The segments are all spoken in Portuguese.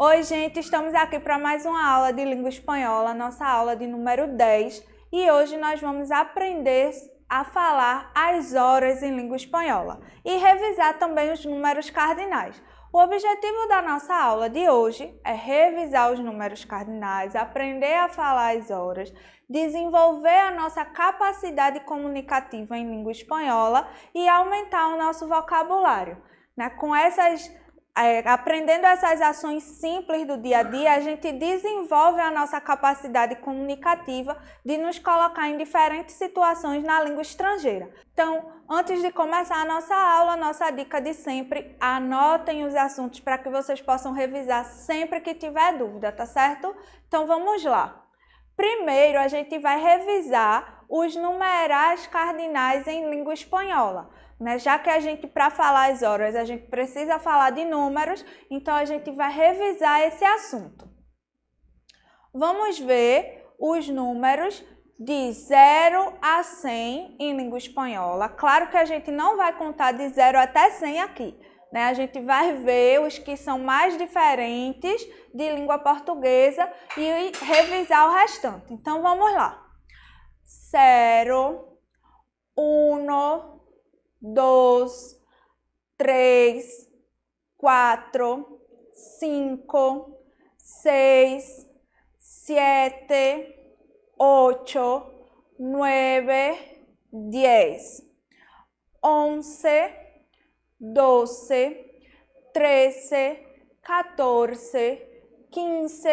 Oi, gente, estamos aqui para mais uma aula de língua espanhola, nossa aula de número 10, e hoje nós vamos aprender a falar as horas em língua espanhola e revisar também os números cardinais. O objetivo da nossa aula de hoje é revisar os números cardinais, aprender a falar as horas, desenvolver a nossa capacidade comunicativa em língua espanhola e aumentar o nosso vocabulário, né? Aprendendo essas ações simples do dia a dia, a gente desenvolve a nossa capacidade comunicativa de nos colocar em diferentes situações na língua estrangeira. Então, antes de começar a nossa aula, nossa dica de sempre, anotem os assuntos para que vocês possam revisar sempre que tiver dúvida, tá certo? Então, vamos lá. Primeiro, a gente vai revisar os numerais cardinais em língua espanhola. Já que a gente, para falar as horas, a gente precisa falar de números, então a gente vai revisar esse assunto. Vamos ver os números de 0 a 100 em língua espanhola. Claro que a gente não vai contar de 0 até 100 aqui, né? A gente vai ver os que são mais diferentes de língua portuguesa e revisar o restante. Então, vamos lá. 0, 1, 2, 3, 4, 5, 6, 7, 8, 9, 10, 11, 12, 13, 14, 15,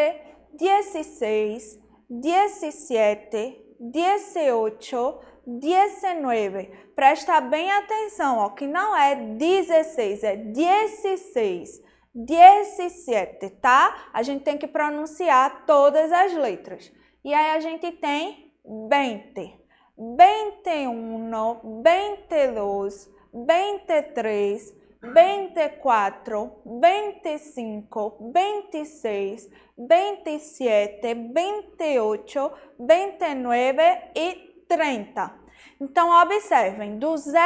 16, 17, 18, 19. Presta bem atenção, ó, que não é 16, é 16, 17, tá? A gente tem que pronunciar todas as letras. E aí a gente tem 20, 21, 22, 23, 24, 25, 26, 27, 28, 29 e 30. Então, observem, do 0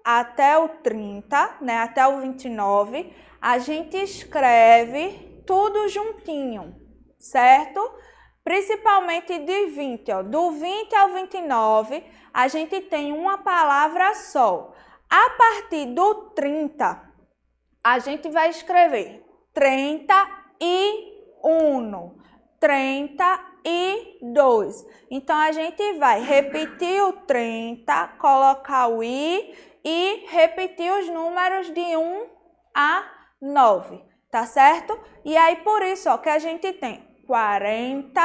até o 30, né, até o 29, a gente escreve tudo juntinho, certo? Principalmente de 20, ó. Do 20 ao 29, a gente tem uma palavra só. A partir do 30, a gente vai escrever 31, 32. Então, a gente vai repetir o 30, colocar o i e repetir os números de 1 a 9, tá certo? E aí, por isso, ó, que a gente tem 40,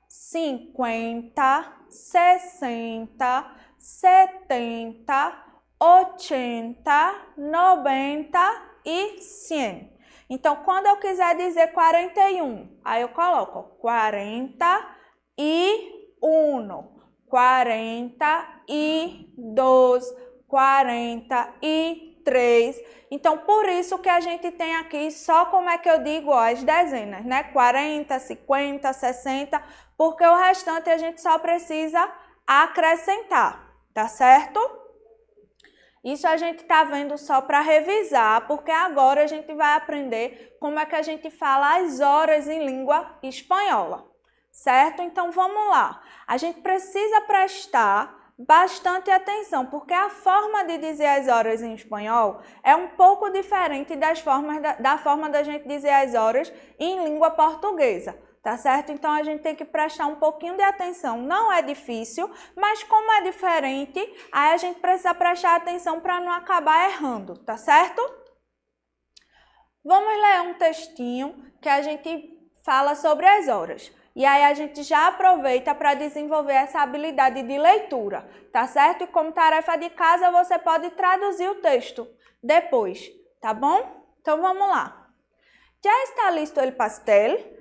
50, 60, 70, 80, 90 e 100. Então, quando eu quiser dizer 41, aí eu coloco 41, 42, 43. Então, por isso que a gente tem aqui só como é que eu digo, ó, as dezenas, né? 40, 50, 60, porque o restante a gente só precisa acrescentar, tá certo? Isso a gente está vendo só para revisar, porque agora a gente vai aprender como é que a gente fala as horas em língua espanhola, certo? Então, vamos lá. A gente precisa prestar bastante atenção, porque a forma de dizer as horas em espanhol é um pouco diferente da forma da gente dizer as horas em língua portuguesa. Tá certo? Então, a gente tem que prestar um pouquinho de atenção. Não é difícil, mas como é diferente, aí a gente precisa prestar atenção para não acabar errando, tá certo? Vamos ler um textinho que a gente fala sobre as horas. E aí, a gente já aproveita para desenvolver essa habilidade de leitura, tá certo? E como tarefa de casa, você pode traduzir o texto depois, tá bom? Então, vamos lá. Já está listo el pastel?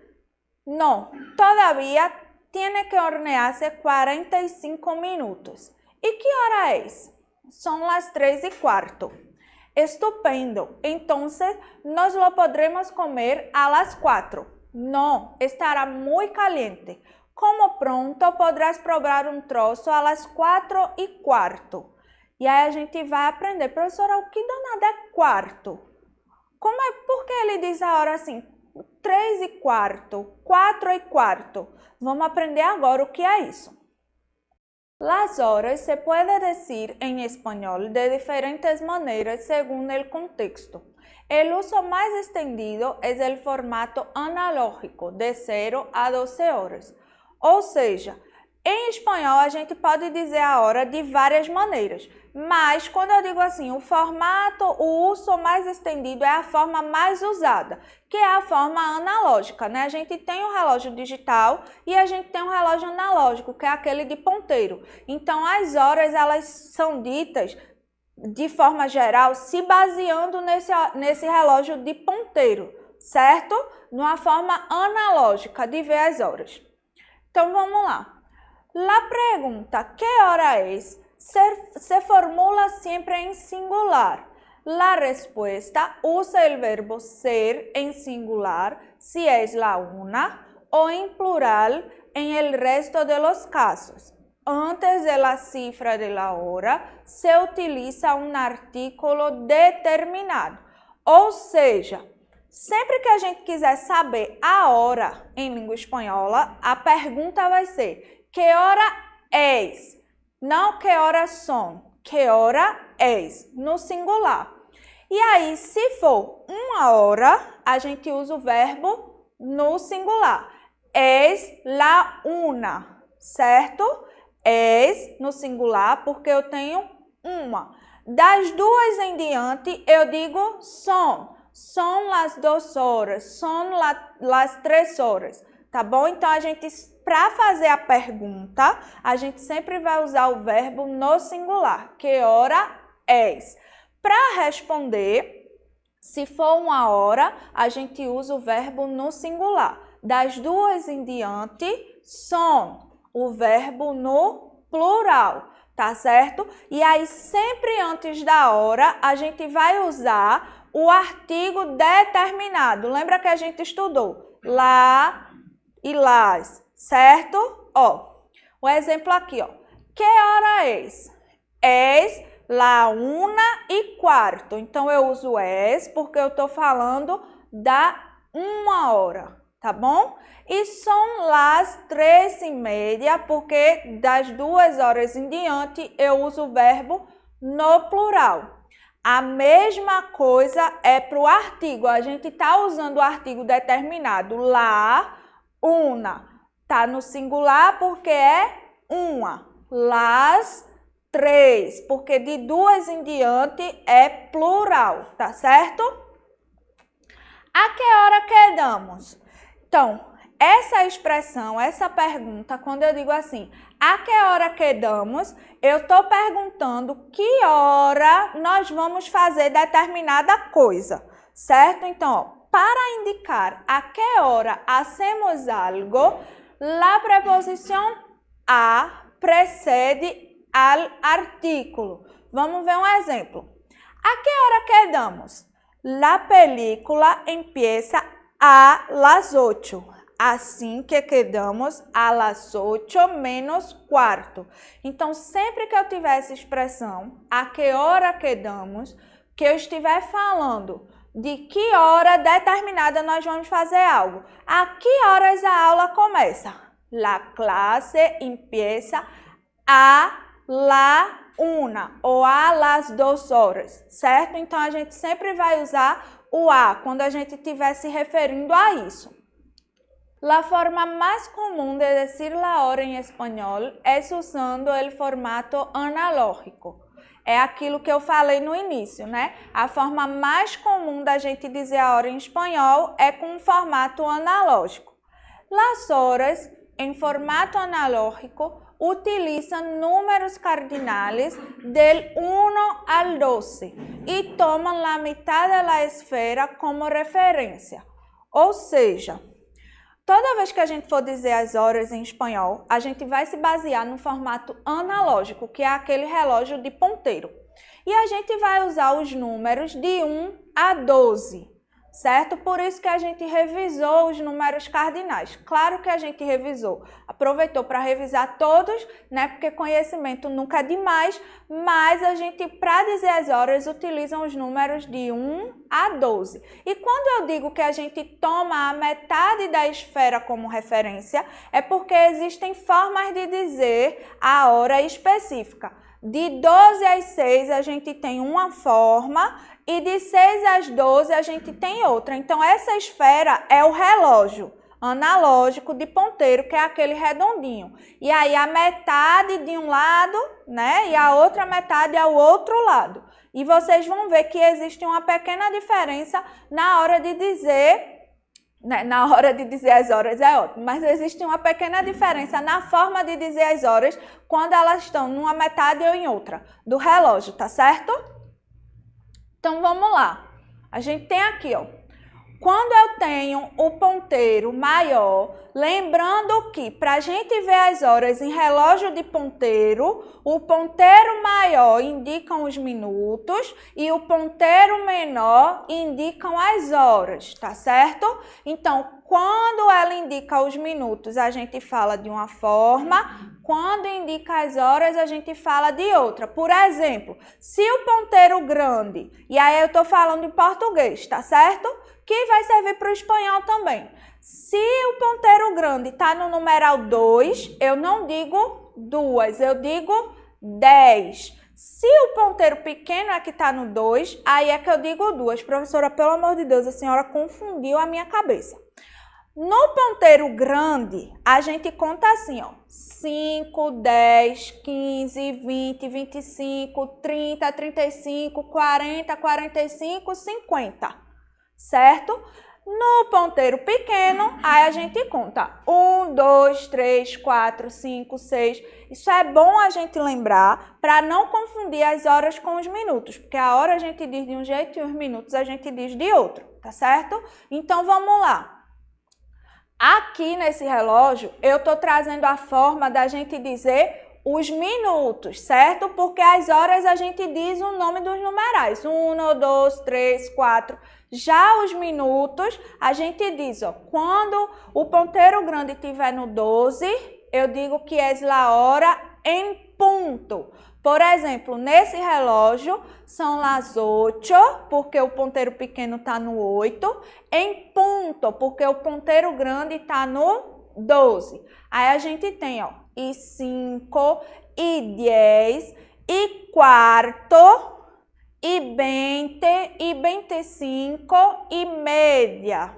No, todavía tiene que hornearse 45 minutos. ¿Y qué hora es? Son las 3:15. Estupendo. Entonces, nos lo podremos comer a las 4. No, estará muy caliente. Como pronto podrás probar un trozo a las 4:15. E aí a gente vai aprender, professora, o que danado é quarto? Por que ele diz a hora assim? 3:15, 4:15. Vamos aprender agora o que é isso. Las horas se puede decir en español de diferentes maneras según el contexto. El uso más extendido es el formato analógico de 0 a 12 horas. Ou seja, em espanhol a gente pode dizer a hora de várias maneiras, mas quando eu digo assim, o uso mais estendido é a forma mais usada, que é a forma analógica, né? A gente tem um relógio digital e a gente tem um relógio analógico, que é aquele de ponteiro. Então, as horas, elas são ditas, de forma geral, se baseando nesse relógio de ponteiro, certo? Numa forma analógica de ver as horas. Então, vamos lá. La pregunta, ¿qué hora es? Se formula siempre en singular. La respuesta usa el verbo ser en singular si es la una o en plural en el resto de los casos. Antes de la cifra de la hora se utiliza un artículo determinado. Ou seja, sempre que a gente quiser saber a hora em língua espanhola, a pergunta vai ser: que hora es? Não que horas são, que hora es, no singular. E aí, se for uma hora, a gente usa o verbo no singular. Es la una, certo? Es no singular porque eu tenho uma. Das duas em diante, eu digo son. Son las 2 horas, son las 3 horas, tá bom? Então, para fazer a pergunta, a gente sempre vai usar o verbo no singular. Que hora es? Para responder, se for uma hora, a gente usa o verbo no singular. Das duas em diante, son. O verbo no plural, tá certo? E aí, sempre antes da hora, a gente vai usar o artigo determinado. Lembra que a gente estudou? Lá e las, certo? Ó, o exemplo aqui, ó. Que hora es? Es la 1:15. Então, eu uso es porque eu tô falando da 1 hora, tá bom? E são las 3:30 porque das 2 horas em diante eu uso o verbo no plural. A mesma coisa é para o artigo. A gente está usando o artigo determinado. La, una. Está no singular porque é uma. Las, 3. Porque de 2 em diante é plural. Tá certo? A que hora quedamos? Então, essa expressão, essa pergunta, quando eu digo assim, a que hora quedamos, eu estou perguntando que hora nós vamos fazer determinada coisa, certo? Então, ó, para indicar a que hora hacemos algo, la preposición a precede al artículo. Vamos ver um exemplo. A que hora quedamos? La película empieza a las 8. Assim que quedamos a las 8:15. Então, sempre que eu tiver essa expressão, a que hora quedamos, que eu estiver falando de que hora determinada nós vamos fazer algo. A que horas a aula começa? La clase empieza a la 1 ou a las 2 horas, certo? Então, a gente sempre vai usar o a quando a gente estiver se referindo a isso. La forma más común de decir la hora en español es usando el formato analógico. É aquilo que eu falei no início, né? A forma mais comum da gente dizer a hora em espanhol é com o formato analógico. Las horas, em formato analógico, utilizan números cardinales del 1 al 12 y toman la mitad de la esfera como referência. Ou seja, toda vez que a gente for dizer as horas em espanhol, a gente vai se basear no formato analógico, que é aquele relógio de ponteiro. E a gente vai usar os números de 1 a 12, certo? Por isso que a gente revisou os números cardinais. Claro que a gente revisou, aproveitou para revisar todos, né? Porque conhecimento nunca é demais, mas a gente, para dizer as horas, utiliza os números de 1 a 12. E quando eu digo que a gente toma a metade da esfera como referência, é porque existem formas de dizer a hora específica. De 12 às 6 a gente tem uma forma e de 6 às 12 a gente tem outra. Então, essa esfera é o relógio analógico de ponteiro, que é aquele redondinho. E aí, a metade de um lado, né? E a outra metade é o outro lado. E vocês vão ver que existe uma pequena diferença na hora de dizer... Na hora de dizer as horas é ótimo, mas existe uma pequena diferença na forma de dizer as horas quando elas estão numa metade ou em outra do relógio, tá certo? Então, vamos lá. A gente tem aqui, ó. Quando eu tenho o ponteiro maior, lembrando que para a gente ver as horas em relógio de ponteiro, o ponteiro maior indica os minutos e o ponteiro menor indicam as horas, tá certo? Então, quando ela indica os minutos, a gente fala de uma forma, quando indica as horas, a gente fala de outra. Por exemplo, se o ponteiro grande, e aí eu estou falando em português, tá certo? Que vai servir para o espanhol também. Se o ponteiro grande está no numeral 2, eu não digo 2, eu digo 10. Se o ponteiro pequeno é que está no 2, aí é que eu digo 2. Professora, pelo amor de Deus, a senhora confundiu a minha cabeça. No ponteiro grande, a gente conta assim, ó. 5, 10, 15, 20, 25, 30, 35, 40, 45, 50. Certo? No ponteiro pequeno, aí a gente conta 1, 2, 3, 4, 5, 6. Isso é bom a gente lembrar para não confundir as horas com os minutos, porque a hora a gente diz de um jeito e os minutos a gente diz de outro, tá certo? Então vamos lá. Aqui nesse relógio, eu estou trazendo a forma da gente dizer os minutos, certo? Porque as horas a gente diz o nome dos numerais. 1, 2, 3, 4. Já os minutos, a gente diz, ó, quando o ponteiro grande estiver no 12, eu digo que é a hora em ponto. Por exemplo, nesse relógio, são as 8, porque o ponteiro pequeno está no 8. Em ponto, porque o ponteiro grande está no 12. Aí a gente tem, ó, e 5, e 10, e quarto, e 20, e 25, e média.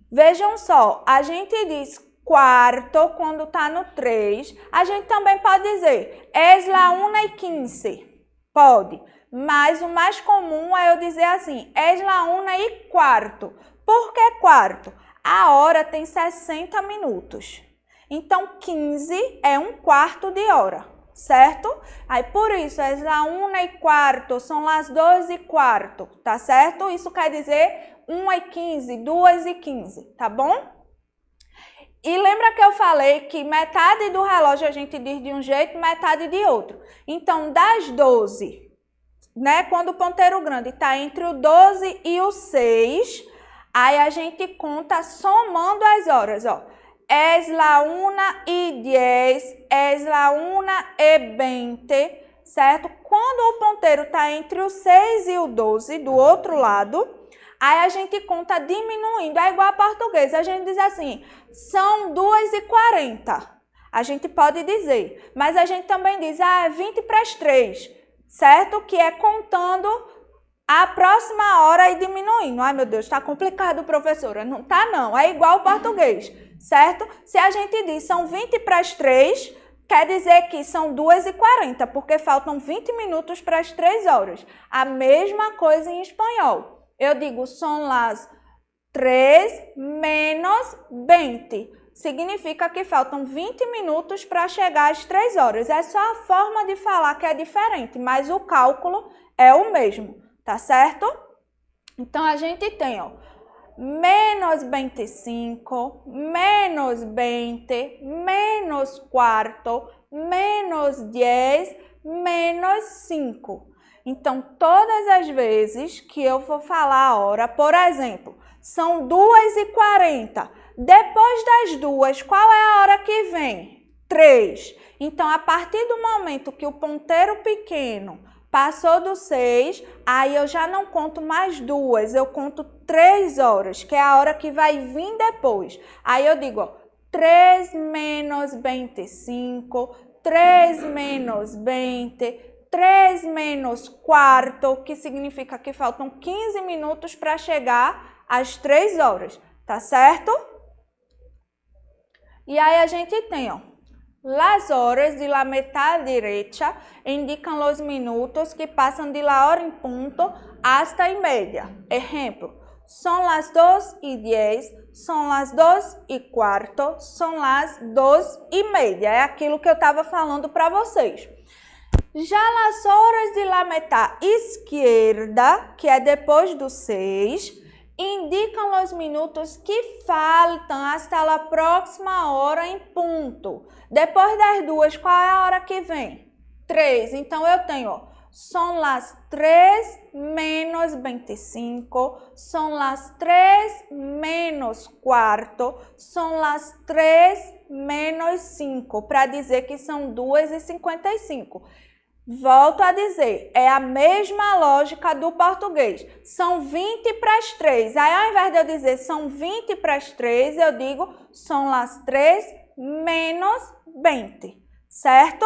Vejam só, a gente diz quarto quando está no 3. A gente também pode dizer es la 1:15. Pode, mas o mais comum é eu dizer assim, es la 1:15. Por que quarto? A hora tem 60 minutos. Então, 15 é um quarto de hora, certo? Aí, por isso, é la 1:15, são as 2:15, tá certo? Isso quer dizer 1:15, 2:15, tá bom? E lembra que eu falei que metade do relógio a gente diz de um jeito, metade de outro. Então, das 12, né? Quando o ponteiro grande está entre o 12 e o 6, aí a gente conta somando as horas, ó. Es la 1:10, es la 1:20, certo? Quando o ponteiro está entre o 6 e o 12, do outro lado, aí a gente conta diminuindo, é igual a português. A gente diz assim, são 2:40. A gente pode dizer, mas a gente também diz, é 20 para as 3, certo? Que é contando a próxima hora e diminuindo. Ai, meu Deus, está complicado, professora. Não tá, não. É igual o português, certo? Se a gente diz são 20 para as 3, quer dizer que são 2:40, porque faltam 20 minutos para as 3 horas. A mesma coisa em espanhol. Eu digo, son las 3 menos 20. Significa que faltam 20 minutos para chegar às 3 horas. É só a forma de falar que é diferente, mas o cálculo é o mesmo, tá certo? Então, a gente tem, ó, menos 25, menos 20, menos quarto, menos 10, menos 5. Então, todas as vezes que eu vou falar a hora, por exemplo, são 2h40. Depois das 2, qual é a hora que vem? 3. Então, a partir do momento que o ponteiro pequeno passou do 6, aí eu já não conto mais 2, eu conto 3 horas, que é a hora que vai vir depois. Aí eu digo, ó, 3 menos 25, 3 menos 20, 3 menos quarto, que significa que faltam 15 minutos para chegar às 3 horas, tá certo? E aí a gente tem, ó, las horas de la mitad derecha indicam os minutos que passam de la hora em punto hasta y media. Exemplo, são las 2:10, são las 2:15, são las 2:30. É aquilo que eu estava falando para vocês. Já las horas de la metade esquerda, que é depois do 6, indicam os minutos que faltam hasta a próxima hora em ponto. Depois das 2, qual é a hora que vem? 3. Então, eu tenho, ó, são las 3 menos 25, são las 3 menos quarto, são las 3 menos 5, para dizer que são 2h55. Volto a dizer, é a mesma lógica do português. São 20 para as 3. Aí, ao invés de eu dizer são 20 para as 3, eu digo são las 3 menos 20, certo?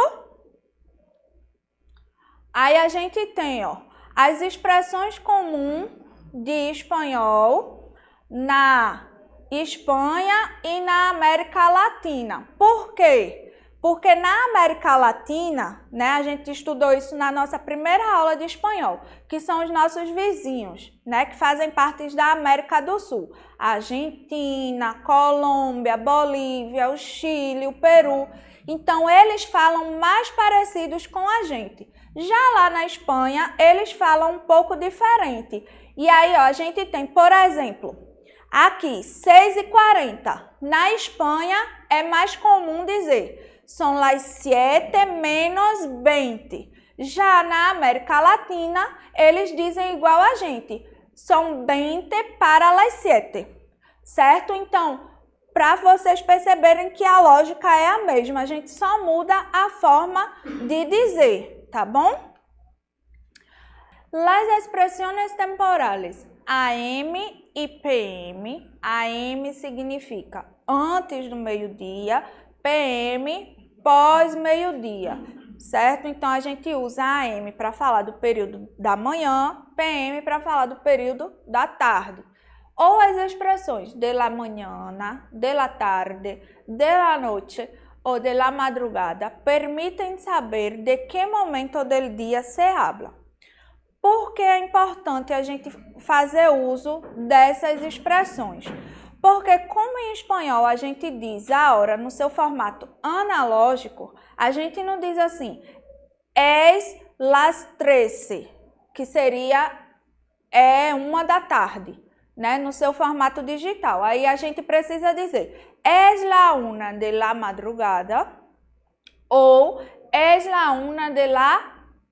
Aí a gente tem, ó, as expressões comuns de espanhol na Espanha e na América Latina. Por quê? Porque na América Latina, né, a gente estudou isso na nossa primeira aula de espanhol, que são os nossos vizinhos, né, que fazem parte da América do Sul. Argentina, Colômbia, Bolívia, o Chile, o Peru. Então, eles falam mais parecidos com a gente. Já lá na Espanha, eles falam um pouco diferente. E aí, ó, a gente tem, por exemplo, aqui, 6h40. Na Espanha, é mais comum dizer são las 7 menos 20. Já na América Latina, eles dizem igual a gente. São 20 para las 7. Certo? Então, para vocês perceberem que a lógica é a mesma, a gente só muda a forma de dizer, tá bom? Las expresiones temporales AM e PM. AM significa antes do meio-dia, PM pós-meio-dia, certo? Então, a gente usa AM para falar do período da manhã, PM para falar do período da tarde. Ou as expressões de la mañana, de la tarde, de la noche ou de la madrugada permitem saber de que momento do dia se habla. Por que é importante a gente fazer uso dessas expressões? Porque como em espanhol a gente diz a hora no seu formato analógico, a gente não diz assim, es las 13, que seria 1 da tarde, né? No seu formato digital. Aí a gente precisa dizer, es la 1 de la madrugada ou es la 1 de la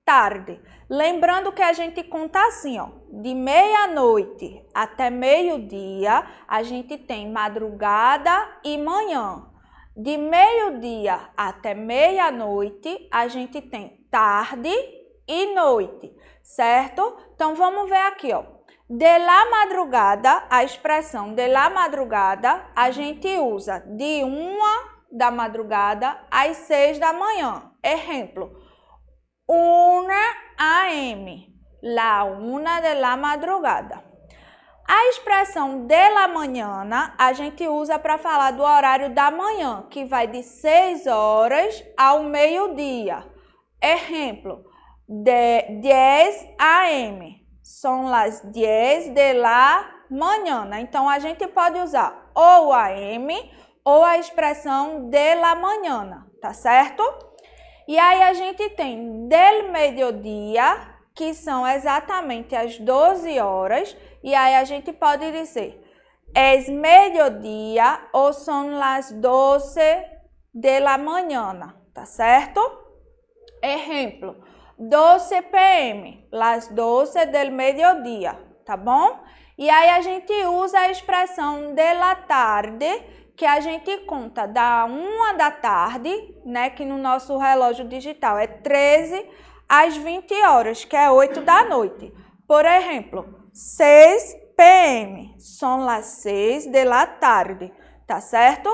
tarde. Lembrando que a gente conta assim, ó, de meia-noite até meio-dia, a gente tem madrugada e manhã. De meio-dia até meia-noite, a gente tem tarde e noite, certo? Então, vamos ver aqui, ó. De la madrugada, a expressão de la madrugada, a gente usa de 1 da madrugada às 6 da manhã. Exemplo, 1 AM, la 1 de la madrugada. A expressão de la mañana a gente usa para falar do horário da manhã, que vai de 6 horas ao meio-dia. Exemplo, de 10 AM, são las 10 de la mañana. Então, a gente pode usar ou AM ou a expressão de la mañana, tá certo? E aí a gente tem del meio-dia, que são exatamente as 12 horas, e aí a gente pode dizer es meio-dia ou são las 12 de la mañana, tá certo? Exemplo, 12 p.m., las 12 del mediodía, tá bom? E aí a gente usa a expressão de la tarde, que a gente conta da 1 da tarde, né, que no nosso relógio digital é 13 às 20 horas, que é 8 da noite. Por exemplo, 6 p.m., são las 6 de la tarde, tá certo?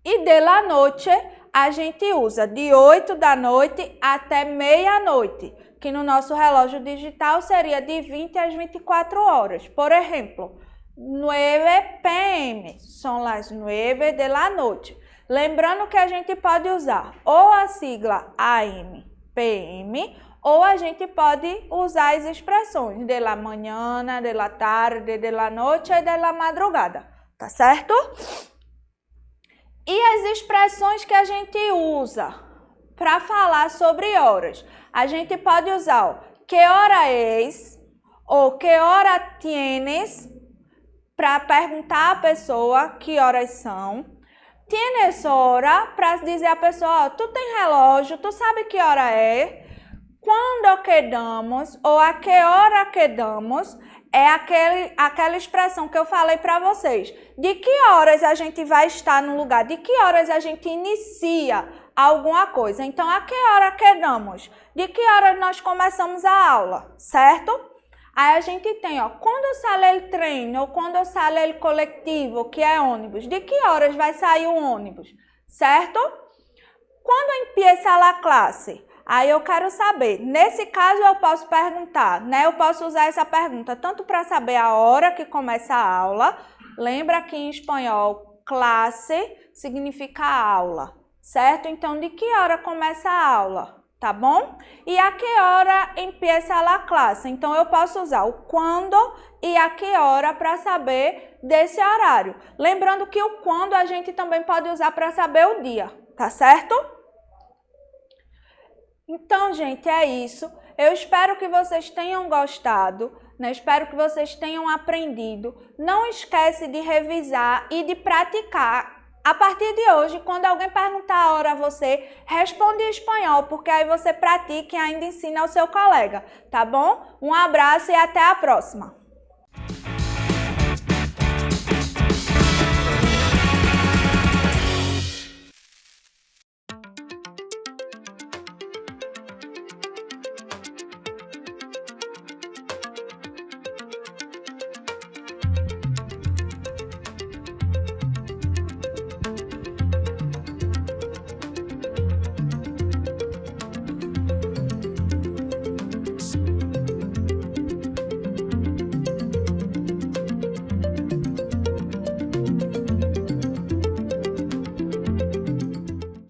E de la noche a gente usa de 8 da noite até meia-noite, que no nosso relógio digital seria de 20 às 24 horas. Por exemplo, 9 p.m., são las 9 de la noche. Lembrando que a gente pode usar ou a sigla AM, PM, ou a gente pode usar as expressões de la mañana, de la tarde, de la noche e de la madrugada, tá certo? E as expressões que a gente usa para falar sobre horas? A gente pode usar o que hora es ou que hora tienes para perguntar à pessoa que horas são. Tienes hora para dizer à pessoa, tu tem relógio, tu sabe que hora é. Quando quedamos ou a que hora quedamos é aquela expressão que eu falei para vocês. De que horas a gente vai estar no lugar? De que horas a gente inicia alguma coisa? Então, a que hora quedamos? De que hora nós começamos a aula, certo? Aí a gente tem, ó, quando sale o trem ou quando sale o coletivo, que é ônibus. De que horas vai sair o ônibus, certo? Quando empieza a classe? Aí eu quero saber, nesse caso eu posso perguntar, né? Eu posso usar essa pergunta tanto para saber a hora que começa a aula. Lembra que em espanhol, classe significa aula, certo? Então, de que hora começa a aula, tá bom? E a que hora empieza a classe? Então, eu posso usar o quando e a que hora para saber desse horário. Lembrando que o quando a gente também pode usar para saber o dia, tá certo? Então, gente, é isso. Eu espero que vocês tenham gostado, né? Espero que vocês tenham aprendido. Não esquece de revisar e de praticar. A partir de hoje, quando alguém perguntar a hora a você, responde em espanhol, porque aí você pratica e ainda ensina ao seu colega, tá bom? Um abraço e até a próxima!